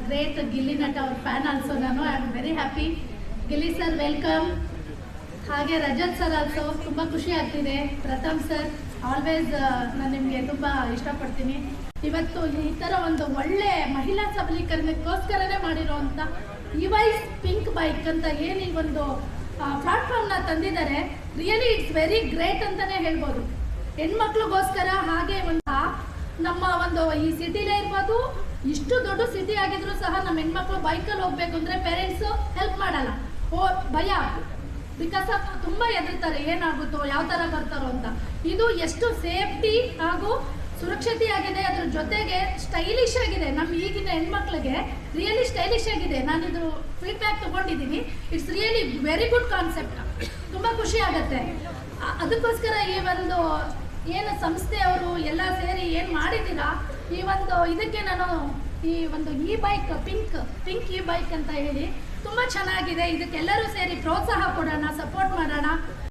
Great Gilli ನಟ ಅವ್ರ fan also ನಾನು. I am very happy. Gilli sir welcome. ಹಾಗೆ ರಜತ್ ಸರ್ ಆಲ್ಸೋ ತುಂಬ ಖುಷಿ ಆಗ್ತಿದೆ. ಪ್ರಥಮ್ ಸರ್ ಆಲ್ವೇಸ್ ನಾನು ನಿಮಗೆ ತುಂಬ ಇಷ್ಟಪಡ್ತೀನಿ. ಇವತ್ತು ಈ ಥರ ಒಂದು ಒಳ್ಳೆ ಮಹಿಳಾ ಸಬಲೀಕರಣಕ್ಕೋಸ್ಕರನೇ ಮಾಡಿರೋವಂಥ ಇವೈಸ್ ಪಿಂಕ್ ಬೈಕ್ ಅಂತ ಏನು ಈ ಒಂದು ಪ್ಲಾಟ್ಫಾರ್ಮ್ನ ತಂದಿದ್ದಾರೆ. ರಿಯಲಿ ಇಟ್ಸ್ ವೆರಿ ಗ್ರೇಟ್ ಅಂತಲೇ ಹೇಳ್ಬೋದು. ಹೆಣ್ಮಕ್ಳಿಗೋಸ್ಕರ ಹಾಗೆ ಒಂದು ನಮ್ಮ ಒಂದು ಈ ಸಿಟಿಲೇ ಇರ್ಬೋದು, ಇಷ್ಟು ದೊಡ್ಡ ಸಿಟಿ ಆಗಿದ್ರು ಸಹ ನಮ್ಮ ಹೆಣ್ಮಕ್ಳು ಬೈಕಲ್ಲಿ ಹೋಗ್ಬೇಕು ಅಂದರೆ ಪೇರೆಂಟ್ಸು ಹೆಲ್ಪ್ ಮಾಡಲ್ಲ. ಭಯ, ಬಿಕಾಸ್ ತುಂಬ ಹೆದರ್ತಾರೆ, ಏನಾಗುತ್ತೋ ಯಾವ ಥರ ಬರ್ತಾರೋ ಅಂತ. ಇದು ಎಷ್ಟು ಸೇಫ್ಟಿ ಹಾಗೂ ಸುರಕ್ಷತೆ ಆಗಿದೆ, ಅದ್ರ ಜೊತೆಗೆ ಸ್ಟೈಲಿಶ್ ಆಗಿದೆ. ನಮ್ಮ ಈಗಿನ ಹೆಣ್ಮಕ್ಳಿಗೆ ರಿಯಲಿ ಸ್ಟೈಲಿಶ್ ಆಗಿದೆ. ನಾನಿದು ಫೀಡ್ಬ್ಯಾಕ್ ತೊಗೊಂಡಿದ್ದೀನಿ. It's really very good concept. ತುಂಬ ಖುಷಿ ಆಗುತ್ತೆ. ಅದಕ್ಕೋಸ್ಕರ ಈ ಒಂದು ಏನು ಸಂಸ್ಥೆಯವರು ಎಲ್ಲ ಸೇರಿ ಏನು ಮಾಡಿದ್ದೀರಾ, ಈ ಒಂದು ಇದಕ್ಕೆ ನಾನು ಈ ಒಂದು ಈ ಬೈಕ್ ಪಿಂಕ್ ಈ ಬೈಕ್ ಅಂತ ಹೇಳಿ ತುಂಬ ಚೆನ್ನಾಗಿದೆ. ಇದಕ್ಕೆಲ್ಲರೂ ಸೇರಿ ಪ್ರೋತ್ಸಾಹ